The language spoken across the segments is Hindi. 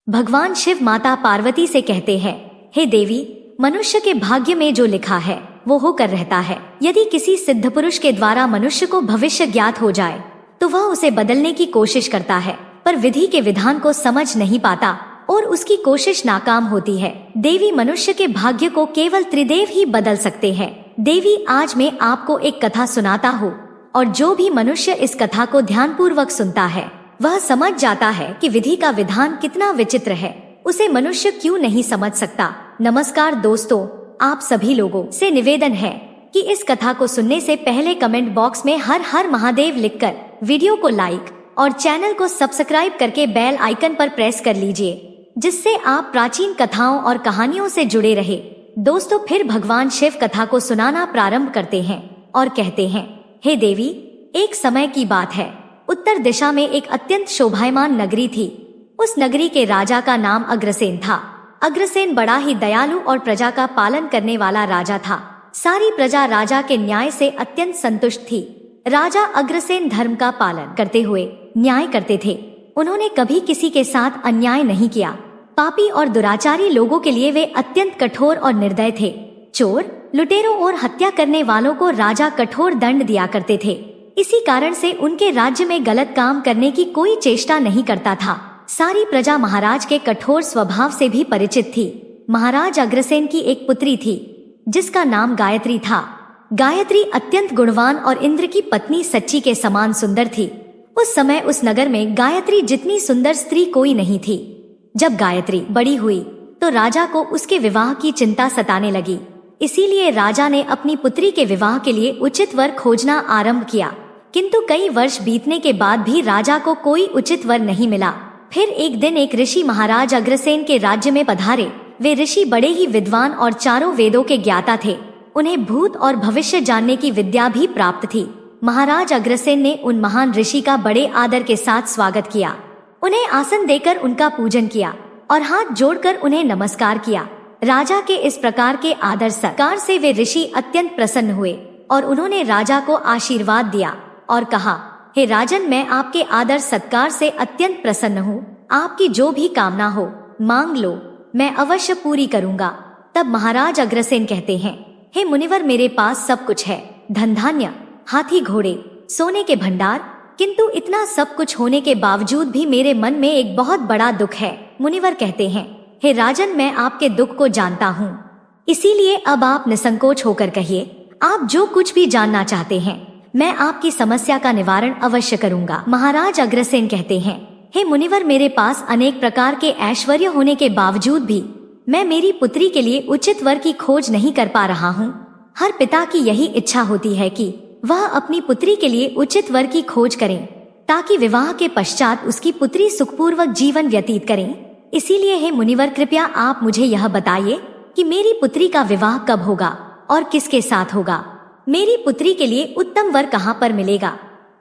भगवान शिव माता पार्वती से कहते हैं, हे देवी, मनुष्य के भाग्य में जो लिखा है वो होकर रहता है। यदि किसी सिद्ध पुरुष के द्वारा मनुष्य को भविष्य ज्ञात हो जाए तो वह उसे बदलने की कोशिश करता है, पर विधि के विधान को समझ नहीं पाता और उसकी कोशिश नाकाम होती है। देवी, मनुष्य के भाग्य को केवल त्रिदेव ही बदल सकते हैं। देवी, आज मैं आपको एक कथा सुनाता हूँ और जो भी मनुष्य इस कथा को ध्यानपूर्वक सुनता है वह समझ जाता है कि विधि का विधान कितना विचित्र है, उसे मनुष्य क्यों नहीं समझ सकता। नमस्कार दोस्तों, आप सभी लोगों से निवेदन है कि इस कथा को सुनने से पहले कमेंट बॉक्स में हर हर महादेव लिखकर वीडियो को लाइक और चैनल को सब्सक्राइब करके बेल आइकन पर प्रेस कर लीजिए, जिससे आप प्राचीन कथाओं और कहानियों से जुड़े रहे। दोस्तों, फिर भगवान शिव कथा को सुनाना प्रारंभ करते हैं और कहते हैं, हे देवी, एक समय की बात है, उत्तर दिशा में एक अत्यंत शोभायमान नगरी थी। उस नगरी के राजा का नाम अग्रसेन था। अग्रसेन बड़ा ही दयालु और प्रजा का पालन करने वाला राजा था। सारी प्रजा राजा के न्याय से अत्यंत संतुष्ट थी। राजा अग्रसेन धर्म का पालन करते हुए न्याय करते थे। उन्होंने कभी किसी के साथ अन्याय नहीं किया। पापी और दुराचारी लोगों के लिए वे अत्यंत कठोर और निर्दय थे। चोर, लुटेरों और हत्या करने वालों को राजा कठोर दंड दिया करते थे। इसी कारण से उनके राज्य में गलत काम करने की कोई चेष्टा नहीं करता था। सारी प्रजा महाराज के कठोर स्वभाव से भी परिचित थी। महाराज अग्रसेन की एक पुत्री थी जिसका नाम गायत्री था। गायत्री अत्यंत गुणवान और इंद्र की पत्नी सच्ची के समान सुंदर थी। उस समय उस नगर में गायत्री जितनी सुंदर स्त्री कोई नहीं थी। जब गायत्री बड़ी हुई तो राजा को उसके विवाह की चिंता सताने लगी। इसीलिए राजा ने अपनी पुत्री के विवाह के लिए उचित वर खोजना आरंभ किया, किंतु कई वर्ष बीतने के बाद भी राजा को कोई उचित वर नहीं मिला। फिर एक दिन एक ऋषि महाराज अग्रसेन के राज्य में पधारे। वे ऋषि बड़े ही विद्वान और चारों वेदों के ज्ञाता थे। उन्हें भूत और भविष्य जानने की विद्या भी प्राप्त थी। महाराज अग्रसेन ने उन महान ऋषि का बड़े आदर के साथ स्वागत किया। उन्हें आसन देकर उनका पूजन किया और हाथ जोड़कर उन्हें नमस्कार किया। राजा के इस प्रकार के आदर सत्कार से वे ऋषि अत्यंत प्रसन्न हुए और उन्होंने राजा को आशीर्वाद दिया और कहा, हे राजन, मैं आपके आदर सत्कार से अत्यंत प्रसन्न हूँ। आपकी जो भी कामना हो मांग लो, मैं अवश्य पूरी करूँगा। तब महाराज अग्रसेन कहते हैं, हे मुनिवर, मेरे पास सब कुछ है, धन धान्य, हाथी घोड़े, सोने के भंडार, किंतु इतना सब कुछ होने के बावजूद भी मेरे मन में एक बहुत बड़ा दुख है। मुनिवर कहते हैं, हे राजन, मैं आपके दुख को जानता हूँ, इसीलिए अब आप निसंकोच होकर कहिए, आप जो कुछ भी जानना चाहते हैं, मैं आपकी समस्या का निवारण अवश्य करूँगा। महाराज अग्रसेन कहते हैं, हे मुनिवर, मेरे पास अनेक प्रकार के ऐश्वर्य होने के बावजूद भी मैं मेरी पुत्री के लिए उचित वर की खोज नहीं कर पा रहा हूँ। हर पिता की यही इच्छा होती है कि वह अपनी पुत्री के लिए उचित वर की खोज करें ताकि विवाह के पश्चात उसकी पुत्री सुखपूर्वक जीवन व्यतीत करें। इसीलिए हे मुनिवर, कृपया आप मुझे यह बताइए कि मेरी पुत्री का विवाह कब होगा और किसके साथ होगा। मेरी पुत्री के लिए उत्तम वर कहाँ पर मिलेगा।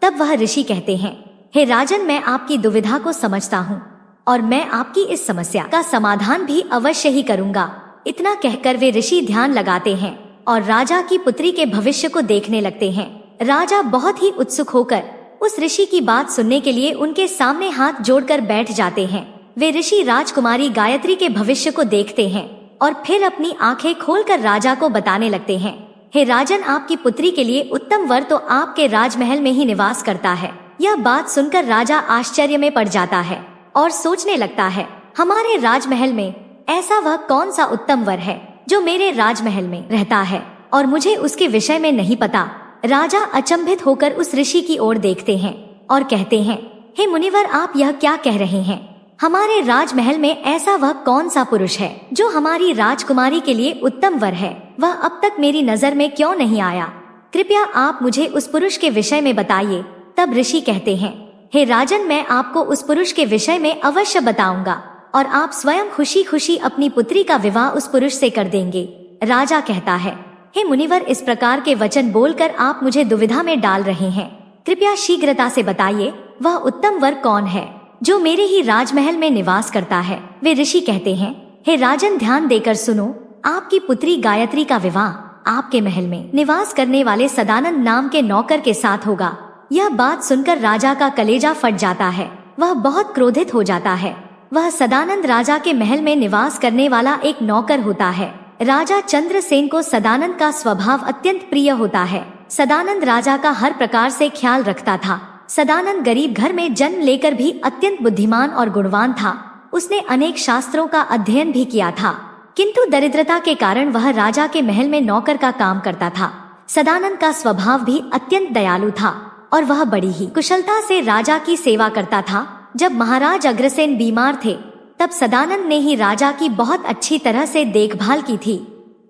तब वह ऋषि कहते हैं, हे राजन, मैं आपकी दुविधा को समझता हूँ और मैं आपकी इस समस्या का समाधान भी अवश्य ही करूँगा। इतना कहकर वे ऋषि ध्यान लगाते हैं और राजा की पुत्री के भविष्य को देखने लगते हैं। राजा बहुत ही उत्सुक होकर उस ऋषि की बात सुनने के लिए उनके सामने हाथ जोड़कर बैठ जाते हैं। वे ऋषि राजकुमारी गायत्री के भविष्य को देखते हैं और फिर अपनी आंखें खोलकर राजा को बताने लगते हैं, हे राजन, आपकी पुत्री के लिए उत्तम वर तो आपके राजमहल में ही निवास करता है। यह बात सुनकर राजा आश्चर्य में पड़ जाता है और सोचने लगता है, हमारे राजमहल में ऐसा वह कौन सा उत्तम वर है जो मेरे राजमहल में रहता है और मुझे उसके विषय में नहीं पता। राजा अचंभित होकर उस ऋषि की ओर देखते हैं और कहते हैं, हे मुनिवर, आप यह क्या कह रहे हैं। हमारे राजमहल में ऐसा वह कौन सा पुरुष है जो हमारी राजकुमारी के लिए उत्तम वर है। वह अब तक मेरी नजर में क्यों नहीं आया। कृपया आप मुझे उस पुरुष के विषय में बताइए। तब ऋषि कहते हैं, हे राजन, मैं आपको उस पुरुष के विषय में अवश्य बताऊंगा और आप स्वयं खुशी खुशी अपनी पुत्री का विवाह उस पुरुष से कर देंगे। राजा कहता है, हे मुनिवर, इस प्रकार के वचन बोलकर आप मुझे दुविधा में डाल रहे हैं। कृपया शीघ्रता से बताइए, वह उत्तम वर कौन है जो मेरे ही राजमहल में निवास करता है। वे ऋषि कहते हैं, हे राजन, ध्यान देकर सुनो, आपकी पुत्री गायत्री का विवाह आपके महल में निवास करने वाले सदानंद नाम के नौकर के साथ होगा। यह बात सुनकर राजा का कलेजा फट जाता है। वह बहुत क्रोधित हो जाता है वह सदानंद राजा के महल में निवास करने वाला एक नौकर होता है। राजा चंद्रसेन को सदानंद का स्वभाव अत्यंत प्रिय होता है। सदानंद राजा का हर प्रकार से ख्याल रखता था। सदानंद गरीब घर में जन्म लेकर भी अत्यंत बुद्धिमान और गुणवान था। उसने अनेक शास्त्रों का अध्ययन भी किया था, किंतु दरिद्रता के कारण वह राजा के महल में नौकर का काम करता था। सदानंद का स्वभाव भी अत्यंत दयालु था और वह बड़ी ही कुशलता से राजा की सेवा करता था। जब महाराज अग्रसेन बीमार थे तब सदानंद ने ही राजा की बहुत अच्छी तरह से देखभाल की थी,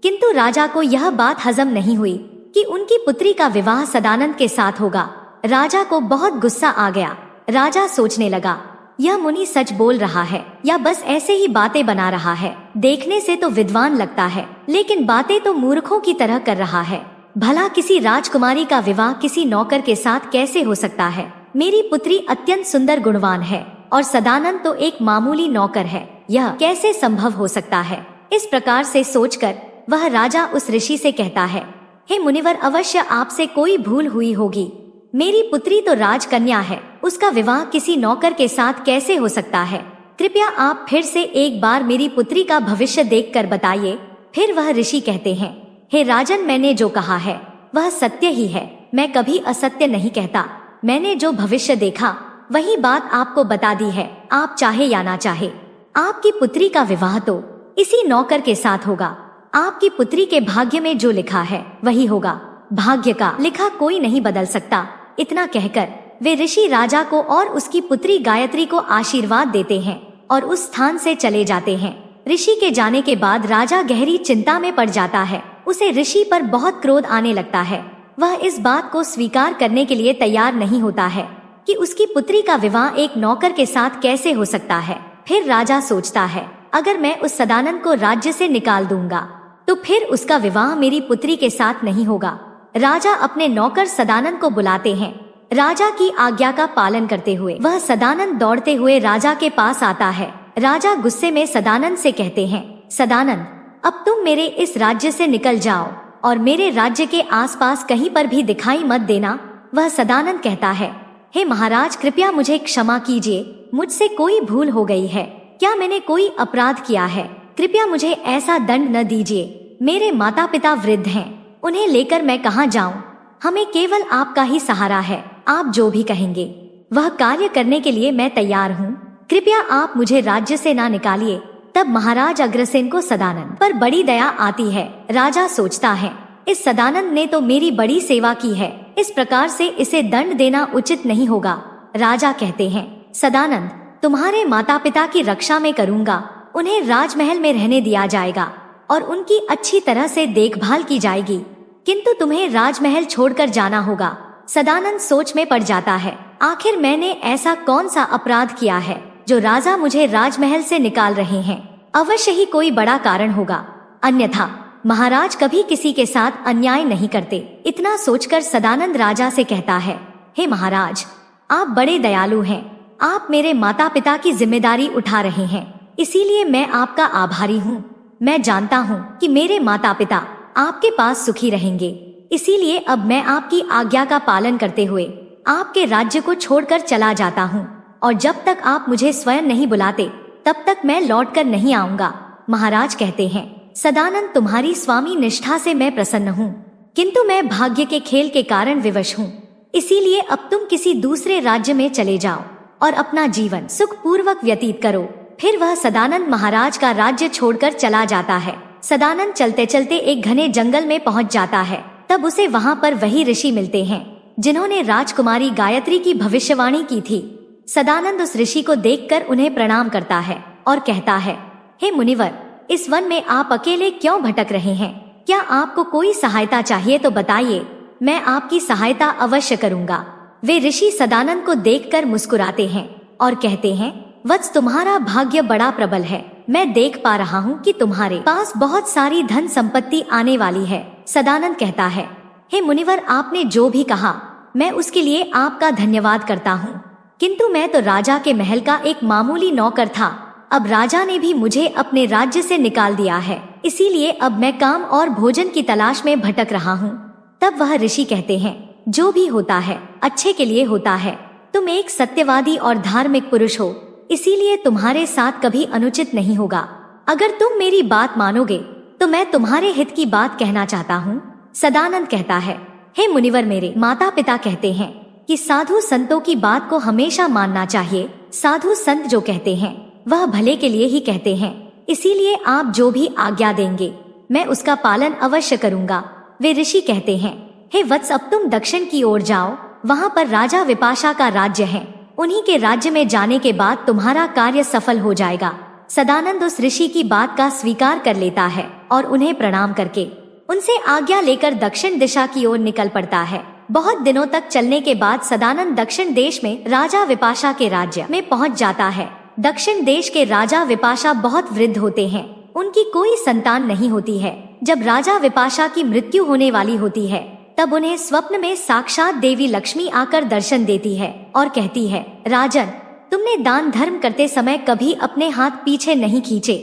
किंतु राजा को यह बात हजम नहीं हुई कि उनकी पुत्री का विवाह सदानंद के साथ होगा। राजा को बहुत गुस्सा आ गया। राजा सोचने लगा, यह मुनि सच बोल रहा है या बस ऐसे ही बातें बना रहा है। देखने से तो विद्वान लगता है, लेकिन बातें तो मूर्खों की तरह कर रहा है। भला किसी राजकुमारी का विवाह किसी नौकर के साथ कैसे हो सकता है? मेरी पुत्री अत्यंत सुंदर गुणवान है और सदानंद तो एक मामूली नौकर है, यह कैसे संभव हो सकता है? इस प्रकार से सोचकर वह राजा उस ऋषि से कहता है, हे मुनिवर, अवश्य आपसे कोई भूल हुई होगी। मेरी पुत्री तो राजकन्या है, उसका विवाह किसी नौकर के साथ कैसे हो सकता है? कृपया आप फिर से एक बार मेरी पुत्री का भविष्य देखकर बताइए। फिर वह ऋषि कहते हैं, हे राजन, मैंने जो कहा है वह सत्य ही है। मैं कभी असत्य नहीं कहता। मैंने जो भविष्य देखा वही बात आपको बता दी है। आप चाहे या ना चाहे, आपकी पुत्री का विवाह तो इसी नौकर के साथ होगा। आपकी पुत्री के भाग्य में जो लिखा है वही होगा। भाग्य का लिखा कोई नहीं बदल सकता। इतना कहकर वे ऋषि राजा को और उसकी पुत्री गायत्री को आशीर्वाद देते हैं और उस स्थान से चले जाते हैं। ऋषि के जाने के बाद राजा गहरी चिंता में पड़ जाता है। उसे ऋषि पर बहुत क्रोध आने लगता है। वह इस बात को स्वीकार करने के लिए तैयार नहीं होता है कि उसकी पुत्री का विवाह एक नौकर के साथ कैसे हो सकता है। फिर राजा सोचता है, अगर मैं उस सदानंद को राज्य से निकाल दूंगा तो फिर उसका विवाह मेरी पुत्री के साथ नहीं होगा। राजा अपने नौकर सदानंद को बुलाते हैं। राजा की आज्ञा का पालन करते हुए वह सदानंद दौड़ते हुए राजा के पास आता है। राजा गुस्से में सदानंद से कहते हैं, सदानंद, अब तुम मेरे इस राज्य से निकल जाओ और मेरे राज्य के आसपास कहीं पर भी दिखाई मत देना। वह सदानंद कहता है, हे महाराज, कृपया मुझे क्षमा कीजिए। मुझसे कोई भूल हो गई है। क्या मैंने कोई अपराध किया है? कृपया मुझे ऐसा दंड न दीजिए। मेरे माता पिता वृद्ध हैं, उन्हें लेकर मैं कहाँ जाऊं? हमें केवल आपका ही सहारा है। आप जो भी कहेंगे वह कार्य करने के लिए मैं तैयार हूँ। कृपया आप मुझे राज्य से ना निकालिए। तब महाराज अग्रसेन को सदानंद पर बड़ी दया आती है। राजा सोचता है, इस सदानंद ने तो मेरी बड़ी सेवा की है, इस प्रकार से इसे दंड देना उचित नहीं होगा। राजा कहते हैं, सदानंद, तुम्हारे माता पिता की रक्षा में करूँगा। उन्हें राजमहल में रहने दिया जाएगा और उनकी अच्छी तरह से देखभाल की जाएगी, किंतु तुम्हें राजमहल छोड़कर जाना होगा। सदानंद सोच में पड़ जाता है, आखिर मैंने ऐसा कौन सा अपराध किया है जो राजा मुझे राजमहल से निकाल रहे हैं? अवश्य ही कोई बड़ा कारण होगा, अन्यथा महाराज कभी किसी के साथ अन्याय नहीं करते। इतना सोचकर सदानंद राजा से कहता है, हे महाराज, आप बड़े दयालु हैं। आप मेरे माता पिता की जिम्मेदारी उठा रहे हैं, इसीलिए मैं आपका आभारी हूँ। मैं जानता हूँ कि मेरे माता पिता आपके पास सुखी रहेंगे, इसीलिए अब मैं आपकी आज्ञा का पालन करते हुए आपके राज्य को छोड़कर चला जाता हूँ और जब तक आप मुझे स्वयं नहीं बुलाते तब तक मैं लौटकर नहीं आऊंगा। महाराज कहते हैं, सदानंद, तुम्हारी स्वामी निष्ठा से मैं प्रसन्न हूँ, किंतु मैं भाग्य के खेल के कारण विवश हूँ। इसीलिए अब तुम किसी दूसरे राज्य में चले जाओ और अपना जीवन सुखपूर्वक व्यतीत करो। फिर वह सदानंद महाराज का राज्य छोड़कर चला जाता है। सदानंद चलते चलते एक घने जंगल में पहुंच जाता है। तब उसे वहां पर वही ऋषि मिलते हैं जिन्होंने राजकुमारी गायत्री की भविष्यवाणी की थी। सदानंद उस ऋषि को देखकर उन्हें प्रणाम करता है और कहता है, हे मुनिवर, इस वन में आप अकेले क्यों भटक रहे हैं? क्या आपको कोई सहायता चाहिए तो बताइए, मैं आपकी सहायता अवश्य करूंगा। वे ऋषि सदानंद को देखकर मुस्कुराते हैं और कहते हैं, वत्स, तुम्हारा भाग्य बड़ा प्रबल है। मैं देख पा रहा हूँ कि तुम्हारे पास बहुत सारी धन संपत्ति आने वाली है। सदानंद कहता है, हे मुनिवर, आपने जो भी कहा मैं उसके लिए आपका धन्यवाद करता हूँ, किंतु मैं तो राजा के महल का एक मामूली नौकर था। अब राजा ने भी मुझे अपने राज्य से निकाल दिया है, इसीलिए अब मैं काम और भोजन की तलाश में भटक रहा हूँ। तब वह ऋषि कहते हैं, जो भी होता है अच्छे के लिए होता है। तुम एक सत्यवादी और धार्मिक पुरुष हो, इसीलिए तुम्हारे साथ कभी अनुचित नहीं होगा। अगर तुम मेरी बात मानोगे तो मैं तुम्हारे हित की बात कहना चाहता हूँ। सदानंद कहता है, हे मुनिवर, मेरे माता पिता कहते हैं कि साधु संतों की बात को हमेशा मानना चाहिए। साधु संत जो कहते हैं वह भले के लिए ही कहते हैं, इसीलिए आप जो भी आज्ञा देंगे मैं उसका पालन अवश्य करूंगा। वे ऋषि कहते हैं, हे वत्स, अब तुम दक्षिण की ओर जाओ, वहाँ पर राजा विपाशा का राज्य है। उन्हीं के राज्य में जाने के बाद तुम्हारा कार्य सफल हो जाएगा। सदानंद उस ऋषि की बात का स्वीकार कर लेता है और उन्हें प्रणाम करके उनसे आज्ञा लेकर दक्षिण दिशा की ओर निकल पड़ता है। बहुत दिनों तक चलने के बाद सदानंद दक्षिण देश में राजा विपाशा के राज्य में पहुंच जाता है। दक्षिण देश के राजा विपाशा बहुत वृद्ध होते हैं, उनकी कोई संतान नहीं होती है। जब राजा विपाशा की मृत्यु होने वाली होती है तब उन्हें स्वप्न में साक्षात देवी लक्ष्मी आकर दर्शन देती है और कहती है, राजन, तुमने दान धर्म करते समय कभी अपने हाथ पीछे नहीं खींचे,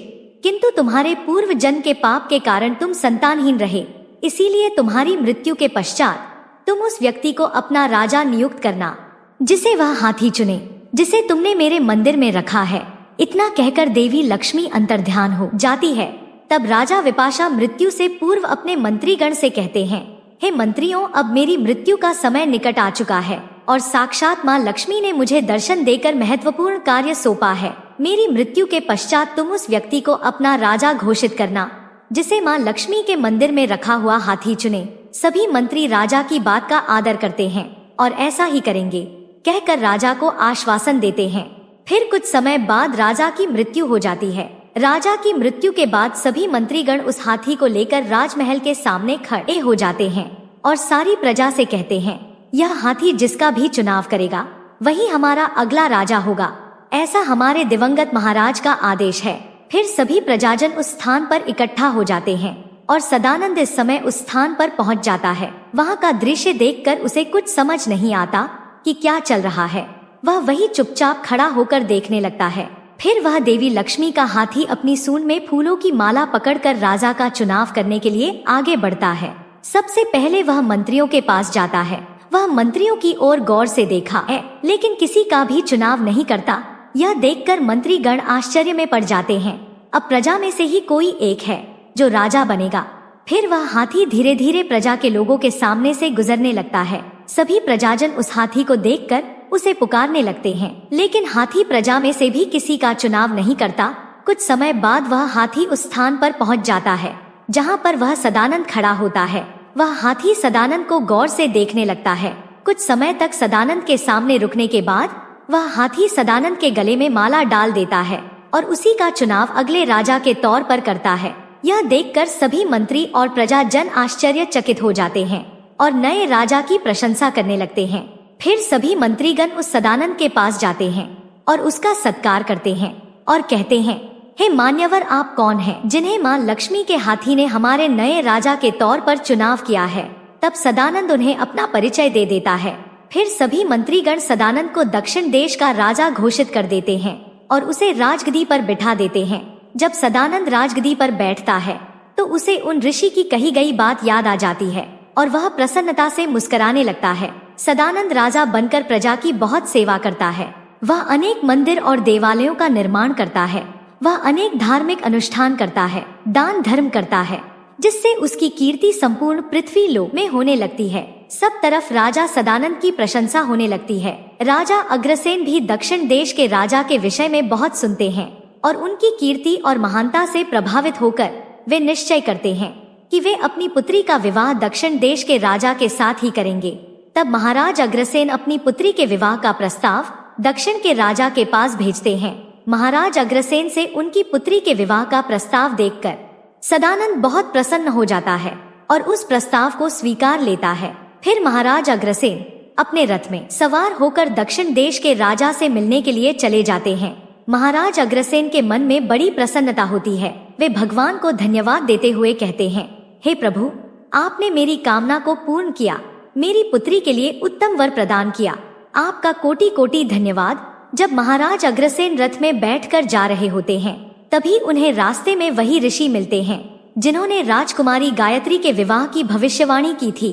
किंतु तुम्हारे पूर्व जन्म के पाप के कारण तुम संतानहीन रहे। इसीलिए तुम्हारी मृत्यु के पश्चात तुम उस व्यक्ति को अपना राजा नियुक्त करना जिसे वह हाथी चुने, जिसे तुमने मेरे मंदिर में रखा है। इतना कहकर देवी लक्ष्मी अंतर्ध्यान हो जाती है। तब राजा विपाशा मृत्यु से पूर्व अपने मंत्रीगण से कहते हैं, हे मंत्रियों, अब मेरी मृत्यु का समय निकट आ चुका है और साक्षात माँ लक्ष्मी ने मुझे दर्शन देकर महत्वपूर्ण कार्य सौंपा है। मेरी मृत्यु के पश्चात तुम उस व्यक्ति को अपना राजा घोषित करना जिसे माँ लक्ष्मी के मंदिर में रखा हुआ हाथी चुने। सभी मंत्री राजा की बात का आदर करते हैं और ऐसा ही करेंगे कहकर राजा को आश्वासन देते हैं। फिर कुछ समय बाद राजा की मृत्यु हो जाती है। राजा की मृत्यु के बाद सभी मंत्रीगण उस हाथी को लेकर राजमहल के सामने खड़े हो जाते हैं और सारी प्रजा से कहते हैं, यह हाथी जिसका भी चुनाव करेगा वही हमारा अगला राजा होगा। ऐसा हमारे दिवंगत महाराज का आदेश है। फिर सभी प्रजाजन उस स्थान पर इकट्ठा हो जाते हैं और सदानंद इस समय उस स्थान पर पहुंच जाता है। वहां का दृश्य देखकर उसे कुछ समझ नहीं आता कि क्या चल रहा है। वह वही चुपचाप खड़ा होकर देखने लगता है। फिर वह देवी लक्ष्मी का हाथी अपनी सूंड में फूलों की माला पकड़कर राजा का चुनाव करने के लिए आगे बढ़ता है। सबसे पहले वह मंत्रियों के पास जाता है। वह मंत्रियों की ओर गौर से देखा है, लेकिन किसी का भी चुनाव नहीं करता। यह देखकर मंत्रीगण आश्चर्य में पड़ जाते हैं। अब प्रजा में से ही कोई एक है जो राजा बनेगा। फिर वह हाथी धीरे धीरे प्रजा के लोगों के सामने से गुजरने लगता है। सभी प्रजाजन उस हाथी को देखकर उसे पुकारने लगते हैं, लेकिन हाथी प्रजा में से भी किसी का चुनाव नहीं करता। कुछ समय बाद वह हाथी उस स्थान पर पहुंच जाता है जहां पर वह सदानंद खड़ा होता है। वह हाथी सदानंद को गौर से देखने लगता है। कुछ समय तक सदानंद के सामने रुकने के बाद वह हाथी सदानंद के गले में माला डाल देता है और उसी का चुनाव अगले राजा के तौर पर करता है। यह देखकर सभी मंत्री और प्रजाजन आश्चर्यचकित हो जाते हैं और नए राजा की प्रशंसा करने लगते हैं। फिर सभी मंत्रीगण उस सदानंद के पास जाते हैं और उसका सत्कार करते हैं और कहते हैं, हे मान्यवर, आप कौन हैं जिन्हें माँ लक्ष्मी के हाथी ने हमारे नए राजा के तौर पर चुनाव किया है। तब सदानंद उन्हें अपना परिचय दे देता है। फिर सभी मंत्रीगण सदानंद को दक्षिण देश का राजा घोषित कर देते हैं और उसे राजगद्दी पर बिठा देते हैं। जब सदानंद राजगद्दी पर बैठता है तो उसे उन ऋषि की कही गई बात याद आ जाती है और वह प्रसन्नता से मुस्कुराने लगता है। सदानंद राजा बनकर प्रजा की बहुत सेवा करता है। वह अनेक मंदिर और देवालयों का निर्माण करता है। वह अनेक धार्मिक अनुष्ठान करता है, दान धर्म करता है, जिससे उसकी कीर्ति संपूर्ण पृथ्वी लोक में होने लगती है। सब तरफ राजा सदानंद की प्रशंसा होने लगती है। राजा अग्रसेन भी दक्षिण देश के राजा के विषय में बहुत सुनते हैं और उनकी कीर्ति और महानता से प्रभावित होकर वे निश्चय करते हैं कि वे अपनी पुत्री का विवाह दक्षिण देश के राजा के साथ ही करेंगे। तब महाराज अग्रसेन अपनी पुत्री के विवाह का प्रस्ताव दक्षिण के राजा के पास भेजते हैं। महाराज अग्रसेन से उनकी पुत्री के विवाह का प्रस्ताव देखकर सदानंद बहुत प्रसन्न हो जाता है और उस प्रस्ताव को स्वीकार लेता है। फिर महाराज अग्रसेन अपने रथ में सवार होकर दक्षिण देश के राजा से मिलने के लिए चले जाते हैं। महाराज अग्रसेन के मन में बड़ी प्रसन्नता होती है। वे भगवान को धन्यवाद देते हुए कहते हैं, हे प्रभु, आपने मेरी कामना को पूर्ण किया, मेरी पुत्री के लिए उत्तम वर प्रदान किया। आपका कोटि कोटि धन्यवाद। जब महाराज अग्रसेन रथ में बैठकर जा रहे होते हैं तभी उन्हें रास्ते में वही ऋषि मिलते हैं जिन्होंने राजकुमारी गायत्री के विवाह की भविष्यवाणी की थी।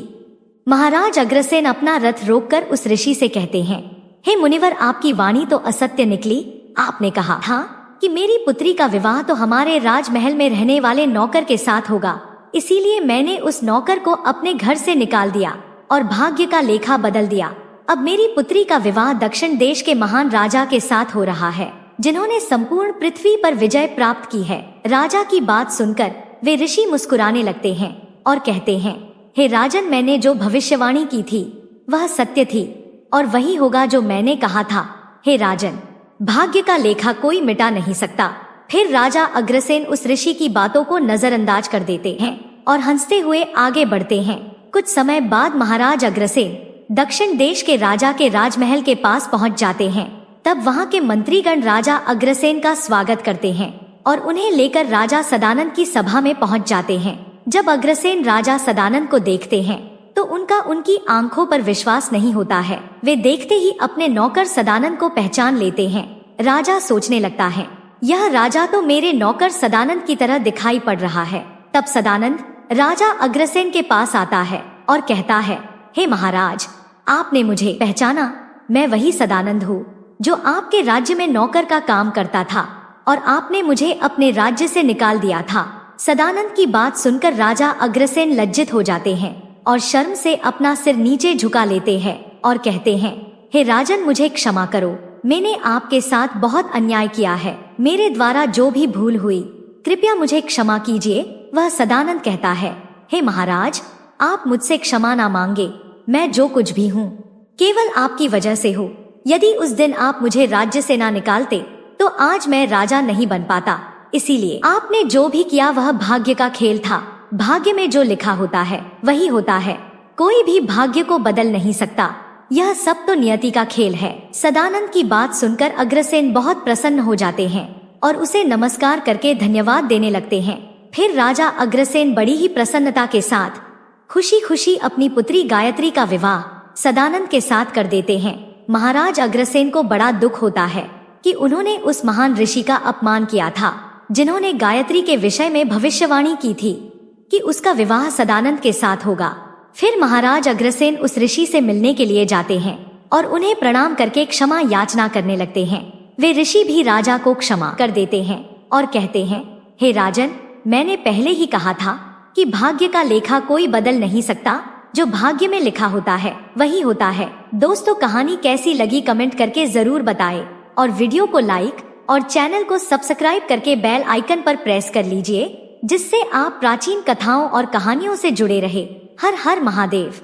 महाराज अग्रसेन अपना रथ रोककर उस ऋषि से कहते हैं, हे मुनिवर, आपकी वाणी तो असत्य निकली। आपने कहा था कि मेरी पुत्री का विवाह तो हमारे राजमहल में रहने वाले नौकर के साथ होगा, इसीलिए मैंने उस नौकर को अपने घर से निकाल दिया और भाग्य का लेखा बदल दिया। अब मेरी पुत्री का विवाह दक्षिण देश के महान राजा के साथ हो रहा है, जिन्होंने संपूर्ण पृथ्वी पर विजय प्राप्त की है। राजा की बात सुनकर वे ऋषि मुस्कुराने लगते हैं और कहते हैं, हे राजन, मैंने जो भविष्यवाणी की थी वह सत्य थी और वही होगा जो मैंने कहा था। हे राजन, भाग्य का लेखा कोई मिटा नहीं सकता। फिर राजा अग्रसेन उस ऋषि की बातों को नजरअंदाज कर देते हैं और हंसते हुए आगे बढ़ते हैं। कुछ समय बाद महाराज अग्रसेन दक्षिण देश के राजा के राजमहल के पास पहुंच जाते हैं। तब वहां के मंत्रीगण राजा अग्रसेन का स्वागत करते हैं और उन्हें लेकर राजा सदानंद की सभा में पहुंच जाते हैं। जब अग्रसेन राजा सदानंद को देखते हैं तो उनका उनकी आंखों पर विश्वास नहीं होता है। वे देखते ही अपने नौकर सदानंद को पहचान लेते हैं। राजा सोचने लगता है, यह राजा तो मेरे नौकर सदानंद की तरह दिखाई पड़ रहा है। तब सदानंद राजा अग्रसेन के पास आता है और कहता है, हे महाराज, आपने मुझे पहचाना? मैं वही सदानंद हूँ जो आपके राज्य में नौकर का काम करता था और आपने मुझे अपने राज्य से निकाल दिया था। सदानंद की बात सुनकर राजा अग्रसेन लज्जित हो जाते हैं और शर्म से अपना सिर नीचे झुका लेते हैं और कहते हैं, हे राजन, मुझे क्षमा करो, मैंने आपके साथ बहुत अन्याय किया है। मेरे द्वारा जो भी भूल हुई कृपया मुझे क्षमा कीजिए। वह सदानंद कहता है, हे महाराज, आप मुझसे क्षमा ना मांगे। मैं जो कुछ भी हूँ केवल आपकी वजह से हूँ। यदि उस दिन आप मुझे राज्य से ना निकालते तो आज मैं राजा नहीं बन पाता। इसीलिए आपने जो भी किया वह भाग्य का खेल था। भाग्य में जो लिखा होता है वही होता है, कोई भी भाग्य को बदल नहीं सकता। यह सब तो नियति का खेल है। सदानंद की बात सुनकर अग्रसेन बहुत प्रसन्न हो जाते हैं और उसे नमस्कार करके धन्यवाद देने लगते हैं। फिर राजा अग्रसेन बड़ी ही प्रसन्नता के साथ खुशी खुशी अपनी पुत्री गायत्री का विवाह सदानंद के साथ कर देते हैं। महाराज अग्रसेन को बड़ा दुख होता है कि उन्होंने उस महान ऋषि का अपमान किया था, जिन्होंने गायत्री के विषय में भविष्यवाणी की थी कि उसका विवाह सदानंद के साथ होगा। फिर महाराज अग्रसेन उस ऋषि से मिलने के लिए जाते हैं और उन्हें प्रणाम करके क्षमा याचना करने लगते हैं। वे ऋषि भी राजा को क्षमा कर देते हैं और कहते हैं, हे राजन, मैंने पहले ही कहा था कि भाग्य का लेखा कोई बदल नहीं सकता। जो भाग्य में लिखा होता है वही होता है। दोस्तों, कहानी कैसी लगी कमेंट करके जरूर बताएं और वीडियो को लाइक और चैनल को सब्सक्राइब करके बेल आइकन पर प्रेस कर लीजिए, जिससे आप प्राचीन कथाओं और कहानियों से जुड़े रहे। हर हर महादेव।